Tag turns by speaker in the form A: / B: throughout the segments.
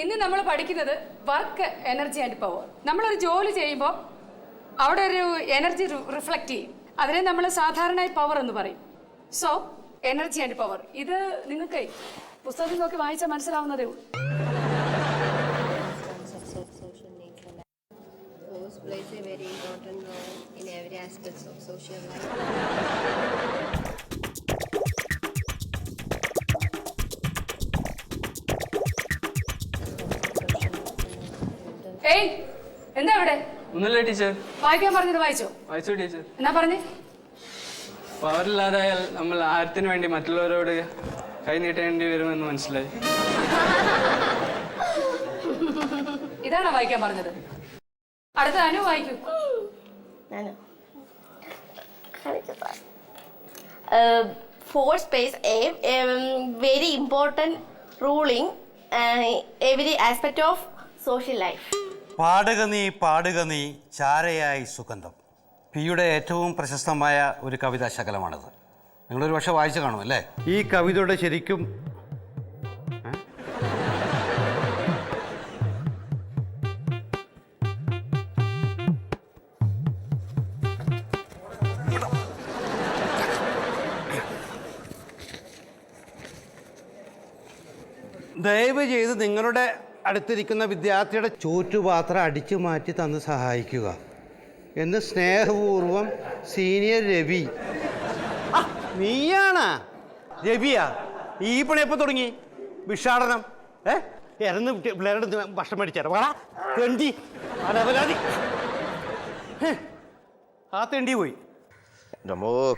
A: ഇന്ന് നമ്മൾ പഠിക്കുന്നത് വർക്ക് എനർജി ആൻഡ് പവർ. നമ്മളൊരു ജോലി ചെയ്യുമ്പോൾ അവിടെ ഒരു എനർജി റിഫ്ലക്റ്റ് ചെയ്യും. അതിനെ നമ്മൾ സാധാരണയായി പവർ എന്ന് പറയും. സോ എനർജി ആൻഡ് പവർ ഇത് നിങ്ങൾക്ക് പുസ്തകത്തിൽ നോക്കി വായിച്ചാൽ മനസ്സിലാവുന്നതേ ഉള്ളൂ.
B: Plays a very important role in every aspect of social life.
A: ഏയ് എന്താ ഇവിടെ?
C: ഒന്നുമില്ല ടീച്ചർ.
A: വായിക്കാൻ പറഞ്ഞത് വായിച്ചോ?
C: വായിച്ചു ടീച്ചർ.
A: എന്നാ പറഞ്ഞേ?
C: പവറില്ലാതായാൽ നമ്മൾ ആരത്തിന് വേണ്ടി മറ്റുള്ളവരോട് കൈ നീട്ടേണ്ടി വരുമെന്ന് മനസ്സിലായി.
A: ഇതാണോ വായിക്കാൻ പറഞ്ഞത്? അടുത്ത അനു വായിക്കൂ.
B: Force plays a very important role in every aspect of social life.
D: പാടുക നീ ചാരയായി സുഗന്ധം. പിയുടെ ഏറ്റവും പ്രശസ്തമായ ഒരു കവിതാ ശകലമാണിത്. നിങ്ങളൊരു പക്ഷെ വായിച്ചു കാണും അല്ലേ? ഈ കവിതയുടെ ശരിക്കും ദയവ് ചെയ്ത് നിങ്ങളുടെ അടുത്തിരിക്കുന്ന വിദ്യാർത്ഥിയുടെ ചോറ്റുപാത്രം അടിച്ചു മാറ്റി തന്ന് സഹായിക്കുക എന്ന് സ്നേഹപൂർവം സീനിയർ രവി. നീയാണാ രവിയാ? ഈ പണി എപ്പോൾ തുടങ്ങി? ഭിക്ഷാടനം ഇറന്ന് പിള്ളേരുടെ ഭക്ഷണം മേടിച്ചാൽ വേടാ തെണ്ടി അനവലാതി. ആ തെണ്ടി പോയി.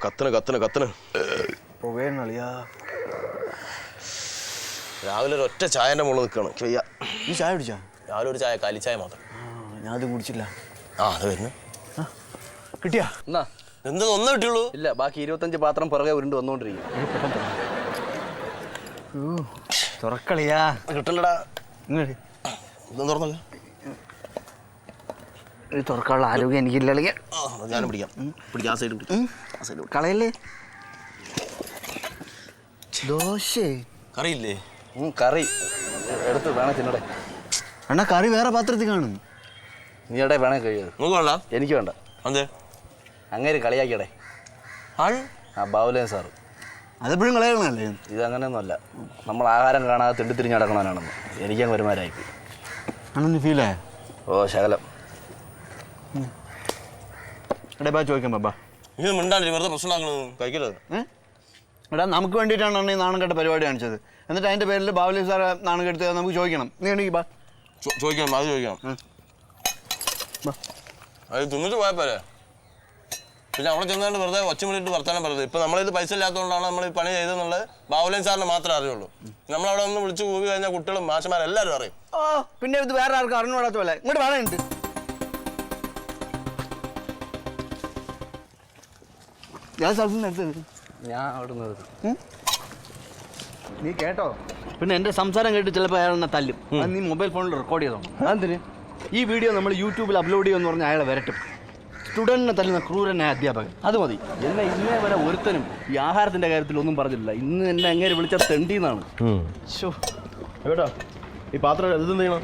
E: കത്തണ് രാവിലെ ഒരു ഒറ്റ ചായന്റെ മുകളിൽ നിൽക്കണം.
F: ഈ ചായ കുടിച്ചാ?
E: രാവിലെ ഒരു ചായ, കാലിച്ചായ മാത്രം.
F: ഞാനത് കുടിച്ചില്ല.
E: അത് വരുന്നു.
F: കിട്ടിയാ?
C: എന്നാ
E: എന്താ ഒന്നേ കിട്ടിയുള്ളൂ?
C: ഇല്ല, ബാക്കി 25 പാത്രം പുറകെ ഉരുണ്ട് വന്നോണ്ടിരിക്കും.
F: തുറക്കളിയാ?
E: കിട്ടണ്ടടാ. ഇതൊന്നും തുറന്നല്ല.
F: തുറക്കാനുള്ള ആരോഗ്യം എനിക്കില്ല.
E: ഞാനും പിടിക്കാം. ആ സൈഡ് പിടിക്കാം.
F: കളയല്ലേ? ദോശ
E: കറിയില്ലേ?
C: കറി എടുത്ത് വേണേ തിന്നടേ.
F: അണ്ണാ കറി വേറെ പാത്രത്തിൽ കാണും.
C: നീ എവിടെ വേണേ കഴിയത്?
E: നമുക്ക് വേണ്ട.
C: എനിക്ക് വേണ്ട.
E: അതെ,
C: അങ്ങനെ കളിയാക്കിയടേ
E: ആൾ.
C: ആ ബാബുലേൻ സാറ്.
F: അതെപ്പോഴും കളയണല്ലേ?
C: ഇതങ്ങനെയൊന്നുമല്ല. നമ്മൾ ആഹാരം കാണാതെ തിണ്ടിത്തിരിഞ്ഞ് നടക്കണവനാണെന്ന് എനിക്കങ്ങ് വരുമാനായി.
F: അണ്ണൊന്ന് ഫീലായ?
C: ഓ ശകലം.
F: എടേ ബാ ചോദിക്കാം ബാബാ.
E: ഇത് മിണ്ടാണ്ടിരി, വെറുതെ പ്രശ്നം കഴിക്കരുത്.
F: എടാ നമുക്ക് വേണ്ടിയിട്ടാണ് അണ്ണ ഈ നാണം കെട്ട പരിപാടി കാണിച്ചത്. എന്നിട്ട് അതിൻ്റെ പേരിൽ ബാബുലി സാറെ നാണം കെടുത്ത് നമുക്ക് ചോദിക്കണം. നീ എണീക്ക് ബാ.
E: ചോദിക്കണം, അത് ചോദിക്കണം. അത് തിന്നിട്ട് പോയപ്പോരെ. പിന്നെ അവിടെ ചെന്നുകൊണ്ട് വെറുതെ ഒച്ച വിളിയിട്ട് വർത്താനം പറയുന്നത്. ഇപ്പം നമ്മളിത് പൈസ ഇല്ലാത്തതുകൊണ്ടാണ് നമ്മൾ ഈ പണി ചെയ്തെന്നുള്ളത് ബാബുലേൻ സാറിന് മാത്രമേ അറിയുള്ളൂ. നമ്മളവിടെ ഒന്ന് വിളിച്ച് കൂവി കഴിഞ്ഞാൽ കുട്ടികളും മാഷന്മാരെല്ലാവരും അറിയും.
F: ഓ പിന്നെ ഇത് വേറെ ആർക്കും അറിഞ്ഞുകൂടാത്ത പോലെ. ഇങ്ങോട്ട് വേണമുണ്ട്. ഞാൻ സ്ഥലത്തുനിന്ന് എടുത്തത്.
C: ഞാൻ അവിടെ നിന്ന്
F: നീ കേട്ടോ? പിന്നെ എൻ്റെ സംസാരം കേട്ട് ചിലപ്പോൾ അയാൾ എന്നെ തല്ലും. അത് നീ മൊബൈൽ ഫോണിൽ റെക്കോർഡ് ചെയ്തോ. അതെന്തിന്? ഈ വീഡിയോ നമ്മൾ യൂട്യൂബിൽ അപ്ലോഡ് ചെയ്യുമെന്ന് പറഞ്ഞാൽ അയാളെ വരട്ടും. സ്റ്റുഡൻറ്റിനെ തല്ലുന്ന ക്രൂരനായ അധ്യാപകൻ.
C: അത് മതി. എന്നെ ഇന്നേ വരെ ഒരുത്തനും ഈ ആഹാരത്തിൻ്റെ കാര്യത്തിൽ ഒന്നും പറഞ്ഞില്ല. ഇന്ന് എന്നെ എങ്ങനെ വിളിച്ച തെണ്ടിന്നാണ്.
E: കേട്ടോ ഈ പാത്രം എന്ത് ചെയ്യണം?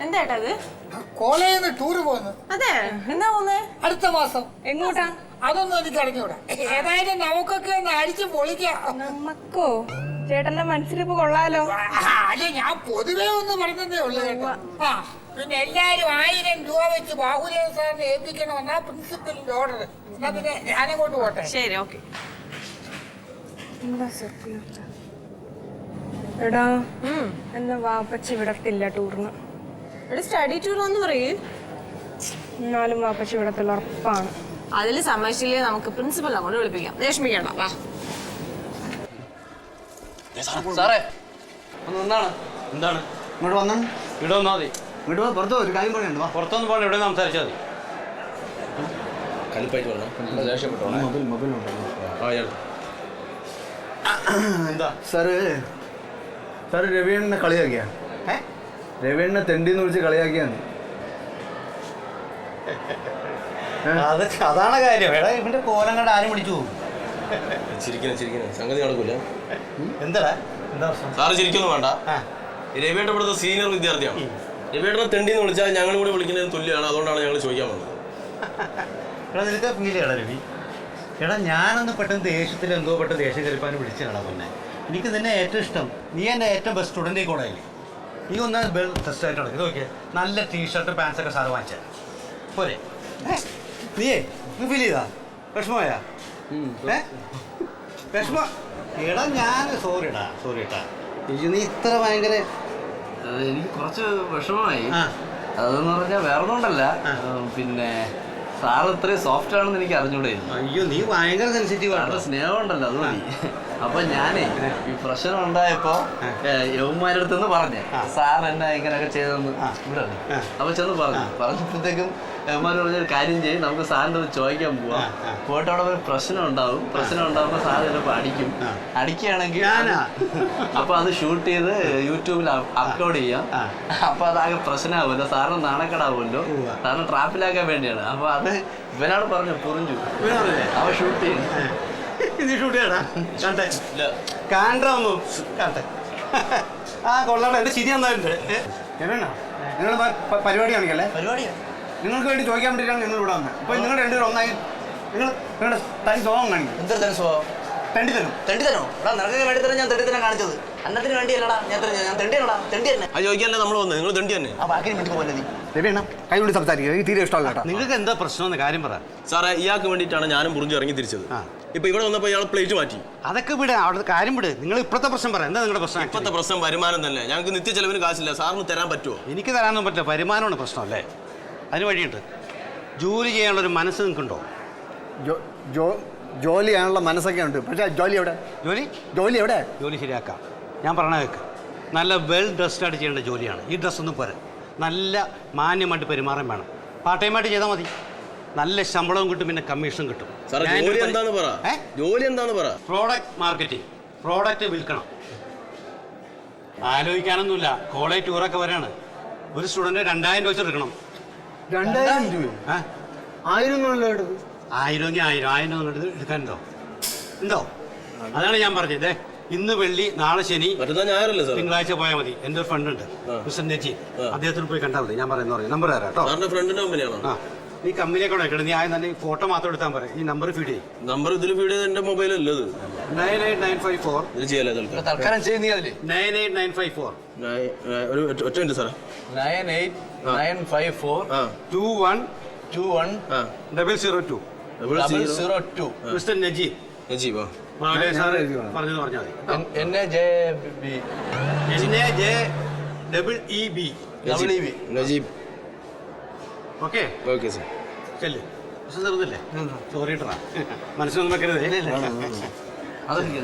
G: എന്താട്ടത്?
H: കോളേജിൽ ടൂറ് പോകുന്നു.
G: അതെ, എന്നാ പോന്നേ?
H: അടുത്ത മാസം.
G: എങ്ങോട്ടാ?
H: അതൊന്നും എനിക്ക് അറിഞ്ഞൂടാ. ഏതായാലും നമുക്കൊക്കെ ഒന്ന് അടിച്ച് പൊളിക്കാം.
G: നമ്മക്കോ? ചേട്ടന്റെ മനസ്സിലിപ്പോ കൊള്ളാലോ.
H: അല്ല, ഞാൻ പൊതുവേ ഒന്ന് പറഞ്ഞതേ ഉള്ളു കേട്ടോ. ആ പിന്നെ എല്ലാരും 1000 രൂപ വെച്ച് ബാഹുലേൻ സാറിനെ ഏൽപ്പിക്കണമെന്നാ പ്രിൻസിപ്പലിന്റെ ഓർഡർ. എന്നാ പിന്നെ ഞാനങ്ങോട്ട് പോട്ടെ.
G: ശരി, ഓക്കെ. എടാ എന്നാ വാപ്പച്ചി വിടത്തില്ല ടൂറിന്. സ്റ്റഡി ടൂർ എന്ന് പറയൂ. എന്നാലും വാപ്പച്ചി വിടത്തില്ല, ഉറപ്പാണ്. അതിൽ സമ്മതിച്ചില്ലേ നമുക്ക് പ്രിൻസിപ്പൽ അങ്ങോട്ട് വിളിപ്പിക്കാം. രശ്മിക്കണ്ട വാ.
C: സാറേ ഒന്ന് നിന്നാണ്.
E: എന്താണ്?
F: ഇങ്ങോട്ട് വന്നാ
C: ഇവിടെ വന്നാൽ മതി.
F: ഇങ്ങോട്ട് വാ. പുറത്തോ ഒരു കാര്യം പറയണ്ട. വാ.
C: പുറത്തൊന്നും പോകണം, ഇവിടെ സംസാരിച്ചാൽ മതി.
E: കലിപ്പായിട്ട് പറഞ്ഞു. ദേഷ്യപ്പെട്ടോ?
F: മൊബൈൽ
E: എന്താ
F: സാറ് രവിയണ്ണനെ കളിയാക്കിയ? രവിയണ്ണനെ തെണ്ടിന്ന് വിളിച്ച് കളിയാക്കിയാണ്.
D: അതാണ് കാര്യം. എടാ ഇവന്റെ കോലം കണ്ട് ആരും വിളിച്ചു പോകും.
E: ചിരിക്കണം സംഗതി നടക്കൂല.
D: എന്താ പ്രശ്നം?
E: സാറ് ചിരിക്കൊന്നും വേണ്ട. രവിയേട്ട ഇവിടുത്തെ സീനിയർ വിദ്യാർത്ഥിയാണ്. രവിയേട്ടനെ തെണ്ടിന്ന് വിളിച്ചാൽ ഞങ്ങൾ കൂടി വിളിക്കുന്നതിന് തുല്യമാണ്. അതുകൊണ്ടാണ് ഞങ്ങൾ ചോദിക്കാൻ വന്നത്.
D: എടാ നിനക്ക് ഫീൽ ചെയ്യടാ രവി. എടാ ഞാനൊന്ന് പെട്ടെന്ന് ദേഷ്യത്തിൽ എന്തോ പെട്ടെന്ന് ദേഷ്യം കരുപ്പാൻ വിളിച്ചതാണ് പൊന്നെ. എനിക്ക് നിന്നെ ഏറ്റവും ഇഷ്ടം. നീ എൻ്റെ ഏറ്റവും ബെസ്റ്റ് സ്റ്റുഡൻ്റ് കൂടെയല്ലേ. നീ ഒന്ന് ടെസ്റ്റ് ആയിട്ട് നടക്കും. ഇത് നോക്കിയേ, നല്ല ടീഷർട്ട് പാൻസൊക്കെ സാറ് വാങ്ങിച്ചാൽ പോരെ. നീയേ നീ ഫീൽ ചെയ്താ വിഷമമായാ? വിഷമ എടാ ഞാൻ സോറി ഇട്ടാ നീ ഇത്ര ഭയങ്കര
F: എനിക്ക് കുറച്ച് വിഷമമായി. അതെന്ന് പറഞ്ഞാൽ വേറെ ഒന്നുകൊണ്ടല്ല, പിന്നെ സാറ് ഇത്രയും സോഫ്റ്റ് ആണെന്ന് എനിക്ക് അറിഞ്ഞൂടെ.
D: അയ്യോ നീ ഭയങ്കര സെൻസിറ്റീവ് ആണ്.
F: സ്നേഹം ഉണ്ടല്ലോ അത് മതി. അപ്പൊ ഞാനേ ഈ പ്രശ്നം ഉണ്ടായപ്പോ യവന്മാരുടെ അടുത്തെന്ന് പറഞ്ഞേ സാർ എന്നെ ഇങ്ങനെയൊക്കെ ചെയ്തെന്ന് ഇവിടെ അപ്പൊ ചെന്ന് പറഞ്ഞപ്പോഴത്തേക്കും യവന്മാർ പറഞ്ഞൊരു കാര്യം ചെയ്യും, നമുക്ക് സാറിൻ്റെ ഒന്ന് ചോദിക്കാൻ പോവാം. പോയിട്ട് അവിടെ ഒരു പ്രശ്നം ഉണ്ടാകുമ്പോൾ സാർ ചിലപ്പോൾ അടിക്കുകയാണെങ്കിൽ അപ്പൊ അത് ഷൂട്ട് ചെയ്ത് യൂട്യൂബിൽ അപ്ലോഡ് ചെയ്യാം. അപ്പൊ അതാകെ പ്രശ്നമാവുമല്ലോ, സാറിന് നാണക്കേടാവുമല്ലോ, സാറിന് ട്രാപ്പിലാക്കാൻ വേണ്ടിയാണ്. അപ്പൊ അത് ഇവനോട് പറഞ്ഞു പുറിഞ്ചു അവ ഷൂട്ട് ചെയ്യും.
D: ഇത് ഷൂട്ട് ചെയ്യടാ കാണ്ടൊന്നും കാണട്ടെ. കൊള്ളാട്ടെ, എൻ്റെ ശരി എന്നായിട്ടുണ്ട്. എങ്ങനെയാ നിങ്ങൾ പരിപാടി കാണിക്കല്ലേ? നിങ്ങൾക്ക് വേണ്ടി ചോദിക്കാൻ വേണ്ടിയിട്ടാണ് ഞങ്ങൾ ഇവിടെ വന്നത്. അപ്പോൾ നിങ്ങൾ രണ്ടുപേരും ഒന്നായി നിങ്ങളുടെ തനി സ്വഭാവം കാണിക്കും.
F: എന്തൊരു തരം സ്വഭാവം? തെണ്ടിത്തരോ? എടാ നിനക്ക് വേണ്ടി തന്നെ ഞാൻ തെണ്ടിത്തരം കാണിച്ചത്, അന്നത്തിന് വേണ്ടിയല്ലടാ. ഞാൻ തെണ്ടിയല്ലടാ, തെണ്ടി തന്നെ.
E: അത് ചോദിക്കാനല്ലേ നമ്മൾ വന്നത്, നിങ്ങൾ തെണ്ടി തന്നെ.
F: ആ ബാക്കി മിനിറ്റ് പോലെ നീ
C: രവിയണ്ണ കൈ കൊണ്ട് സംസാരിക്കുക, എനിക്ക് തീരെ ഇഷ്ടമല്ല.
D: നിങ്ങൾക്ക് എന്താ പ്രശ്നം കാര്യം പറ
E: സാറേ. ഇയാൾക്ക് വേണ്ടിയിട്ടാണ് ഞാനും പുറിഞ്ച് ഇറങ്ങി തിരിച്ചത്. ഇപ്പൊ ഇവിടെ വന്നപ്പോൾ ഇയാൾ പ്ലേറ്റ് മാറ്റി.
D: അതൊക്കെ വിട്, അവിടുത്തെ കാര്യം വിട്. നിങ്ങൾ ഇപ്പോഴത്തെ പ്രശ്നം പറയാം. എന്താ നിങ്ങളുടെ പ്രശ്നം?
E: ഇപ്പോഴത്തെ പ്രശ്നം വരുമാനം തന്നെ. ഞങ്ങൾക്ക് നിത്യ ചെലവിന് കാശില്ല. സാറിന് തരാൻ പറ്റുമോ?
D: എനിക്ക് തരാനൊന്നും പറ്റില്ല. വരുമാനമാണ് പ്രശ്നം അല്ലേ? അതിന് വഴിയുണ്ട്. ജോലി ചെയ്യാനുള്ളൊരു മനസ്സ് നിൽക്കുന്നുണ്ടോ?
C: ജോലി ചെയ്യാനുള്ള മനസ്സൊക്കെ ഉണ്ട്, പക്ഷേ ജോലി എവിടെ?
D: ജോലി ശരിയാക്കാം. ഞാൻ പറഞ്ഞ കേൾക്ക്, നല്ല വെൽ ഡ്രസ്ഡായിട്ട് ചെയ്യേണ്ട ജോലിയാണ്. ഈ ഡ്രസ്സൊന്നും പോരാ, നല്ല മാന്യമായിട്ട് പെരുമാറാൻ വേണം. പാർട്ട് ടൈമായിട്ട് ചെയ്താൽ മതി. നല്ല ശമ്പളവും കിട്ടും, പിന്നെ കമ്മീഷനും കിട്ടും.
E: ജോലി എന്താന്ന് പറ.
D: പ്രോഡക്റ്റ് മാർക്കറ്റിംഗ്, പ്രോഡക്റ്റ് വിൽക്കണം. ആലോചിക്കാനൊന്നുമില്ല. കോളേജ് ടൂറൊക്കെ വരാണ്. ഒരു സ്റ്റുഡൻറ്റ് 2000 വെച്ച് എടുക്കണം.
C: 2000 രൂപ? 1000
D: 1000 എടുക്കാനുണ്ടോ? ഉണ്ടോ? അതാണ് ഞാൻ പറഞ്ഞത്. ഇന്ന് വെള്ളി, നാളെ ശനി, തിങ്കളാഴ്ച പോയാൽ മതി. എൻ്റെ ഒരു ഫ്രണ്ട് ഉണ്ട്, മിസ്റ്റർ നെജി. അദ്ദേഹത്തിന് പോയി കണ്ടാൽ മതി. ഞാൻ പറയുന്നത് നമ്പർ തരാം കേട്ടോ. ഈ കമ്പനിയൊക്കെ വെക്കണം. നീ ആദ്യം തന്നെ ഫോട്ടോ മാത്രം എടുത്താൽ പറയാം. ഈ നമ്പർ ഫീഡ് ചെയ്യും.
E: നമ്പർ ഇതിൽ ഫീഡ് ചെയ്ത് എൻ്റെ മൊബൈലല്ലത്.
D: 98954
F: തൽക്കാലം ചെയ്യുന്നീ അതില്
D: 98954
E: ഒരു ഒറ്റ മിനിറ്റ് സാറേ.
F: 98954
D: 21 002 മിസ്റ്റർ നജീബ്.
E: നജീബ്
D: സാറ് പറഞ്ഞത് പറഞ്ഞാൽ മതി.
E: നജീബ്.
D: Okay
E: okay sir.
D: ചെല്ല്. പ്രശ്നം തീർന്നില്ലേ? സോറി ഇട്ടാ, മനസ്സിലൊന്നും വെക്കരുത്.
F: അതെനിക്ക്